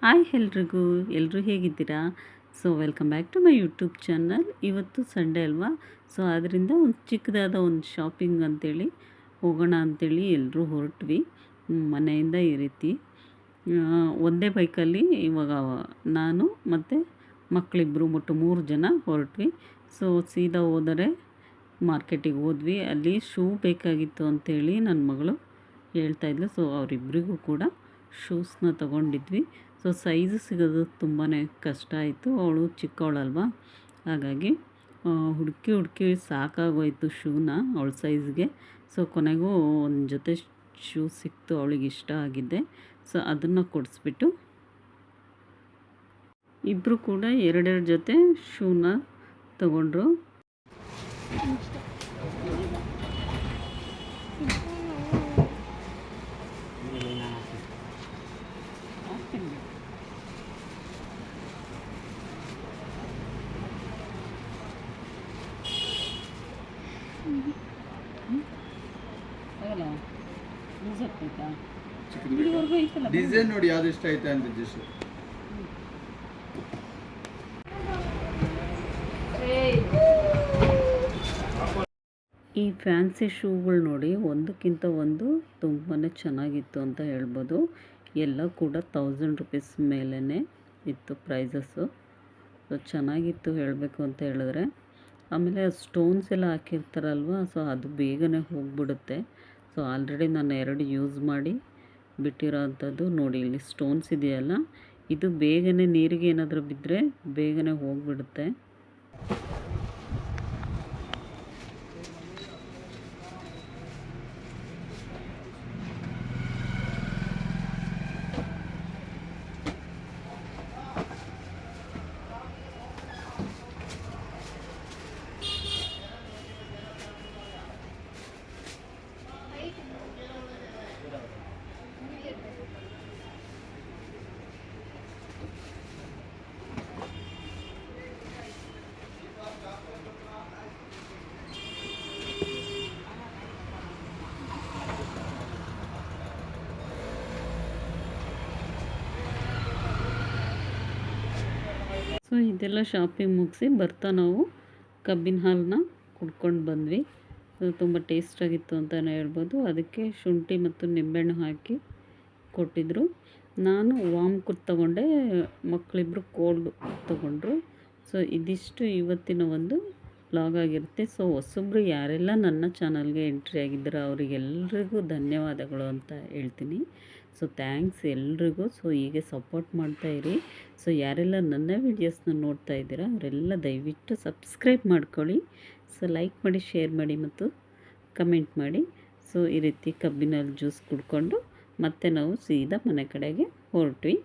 Hi ಎಲ್ರಿಗೂ, ಎಲ್ಲರೂ ಹೇಗಿದ್ದೀರಾ? So welcome back to my YouTube channel. ಇವತ್ತು ಸಂಡೇ ಅಲ್ವಾ, ಸೊ ಅದರಿಂದ ಒಂದು ಚಿಕ್ಕದಾದ ಒಂದು ಶಾಪಿಂಗ್ ಅಂತೇಳಿ ಹೋಗೋಣ ಅಂಥೇಳಿ ಎಲ್ಲರೂ ಹೊರಟ್ವಿ. ಮನೆಯಿಂದ ಈ ರೀತಿ ಒಂದೇ ಬೈಕಲ್ಲಿ ಇವಾಗ ನಾನು ಮತ್ತು ಮಕ್ಕಳಿಬ್ಬರು ಒಟ್ಟು 3 ಜನ ಹೊರಟ್ವಿ. ಸೊ ಸೀದಾ ಹೋದರೆ ಮಾರ್ಕೆಟಿಗೆ ಹೋದ್ವಿ. ಅಲ್ಲಿ ಶೂ ಬೇಕಾಗಿತ್ತು ಅಂಥೇಳಿ ನನ್ನ ಮಗಳು ಹೇಳ್ತಾಯಿದ್ಲು. ಸೊ ಅವರಿಬ್ಬರಿಗೂ ಕೂಡ ಶೂಸ್ನ ತೊಗೊಂಡಿದ್ವಿ. ಸೊ ಸೈಜ್ ಸಿಗೋದು ತುಂಬಾ ಕಷ್ಟ ಆಯಿತು. ಅವಳು ಚಿಕ್ಕವಳಲ್ವ, ಹಾಗಾಗಿ ಹುಡುಕಿ ಹುಡುಕಿ ಸಾಕಾಗೋಯಿತು ಶೂನ ಅವಳ ಸೈಜ್ಗೆ. ಸೊ ಕೊನೆಗೂ ಒಂದು ಜೊತೆ ಶೂ ಸಿಕ್ತು, ಅವಳಿಗೆ ಇಷ್ಟ ಆಗಿದ್ದೆ. ಸೊ ಅದನ್ನು ಕೊಡಿಸ್ಬಿಟ್ಟು ಇಬ್ಬರು ಕೂಡ ಎರಡೆರಡು ಜೊತೆ ಶೂನ ತಗೊಂಡ್ರು. ಡಿಸೈನ್ ನೋಡಿ ಯಾವ್ದು ಇಷ್ಟ ಆಯ್ತಾ ಅಂತ ಜಸ್ಟ್ ಈ ಫ್ಯಾನ್ಸಿ ಶೂಗಳು ನೋಡಿ ಒಂದಕ್ಕಿಂತ ಒಂದು ತುಂಬಾ ಚೆನ್ನಾಗಿತ್ತು ಅಂತ ಹೇಳ್ಬೋದು. ಎಲ್ಲ ಕೂಡ 1000 ರೂಪೀಸ್ ಮೇಲೇ ಇತ್ತು ಪ್ರೈಸಸ್ಸು. ಸೊ ಚೆನ್ನಾಗಿತ್ತು ಹೇಳಬೇಕು ಅಂತ ಹೇಳಿದ್ರೆ. ಆಮೇಲೆ ಸ್ಟೋನ್ಸ್ ಎಲ್ಲ ಹಾಕಿರ್ತಾರಲ್ವ, ಸೊ ಅದು ಬೇಗನೆ ಹೋಗಿಬಿಡುತ್ತೆ. ಸೊ ಆಲ್ರೆಡಿ ನಾನು 2 ಯೂಸ್ ಮಾಡಿ ಬಿಟ್ಟಿರೋ ಅಂಥದ್ದು ನೋಡಿ. ಇಲ್ಲಿ ಸ್ಟೋನ್ಸ್ ಇದೆಯಲ್ಲ, ಇದು ಬೇಗನೆ ನೀರಿಗೆ ಏನಾದರೂ ಬಿದ್ದರೆ ಬೇಗನೆ ಹೋಗಿಬಿಡುತ್ತೆ. ಸೊ ಇದೆಲ್ಲ ಶಾಪಿಂಗ್ ಮುಗಿಸಿ ಬರ್ತಾ ನಾವು ಕಬ್ಬಿನ ಹಾಲನ್ನ ಕುಡ್ಕೊಂಡು ಬಂದ್ವಿ. ಅದು ತುಂಬ ಟೇಸ್ಟಾಗಿತ್ತು ಅಂತಲೇ ಹೇಳ್ಬೋದು. ಅದಕ್ಕೆ ಶುಂಠಿ ಮತ್ತು ನಿಂಬೆಹಣ್ಣು ಹಾಕಿ ಕೊಟ್ಟಿದ್ದರು. ನಾನು ವಾಮ್ ಕುದ್ ತೊಗೊಂಡೆ, ಮಕ್ಕಳಿಬ್ಬರು ಕೋಲ್ಡ್ ತೊಗೊಂಡ್ರು. ಸೊ ಇದಿಷ್ಟು ಇವತ್ತಿನ ಒಂದು ವ್ಲಾಗ್ ಆಗಿರುತ್ತೆ. ಸೊ ಹೊಸಬ್ರು ಯಾರೆಲ್ಲ ನನ್ನ ಚಾನಲ್ಗೆ ಎಂಟ್ರಿ ಆಗಿದ್ದೀರ ಅವರಿಗೆಲ್ರಿಗೂ ಧನ್ಯವಾದಗಳು ಅಂತ ಹೇಳ್ತೀನಿ. ಸೊ ಥ್ಯಾಂಕ್ಸ್ ಎಲ್ರಿಗೂ. ಸೊ ಹೀಗೆ ಸಪೋರ್ಟ್ ಮಾಡ್ತಾಯಿರಿ. ಸೊ ಯಾರೆಲ್ಲ ನನ್ನ ವೀಡಿಯೋಸ್ನ ನೋಡ್ತಾ ಇದ್ದೀರಾ ಅವರೆಲ್ಲ ದಯವಿಟ್ಟು ಸಬ್ಸ್ಕ್ರೈಬ್ ಮಾಡ್ಕೊಳ್ಳಿ. ಸೊ ಲೈಕ್ ಮಾಡಿ, ಶೇರ್ ಮಾಡಿ ಮತ್ತು ಕಮೆಂಟ್ ಮಾಡಿ. ಸೊ ಈ ರೀತಿ ಕಬ್ಬಿನಲ್ಲಿ ಜ್ಯೂಸ್ ಕುಡ್ಕೊಂಡು ಮತ್ತೆ ನಾವು ಸೀದಾ ಮನೆ ಕಡೆಗೆ ಹೊರಟ್ವಿ.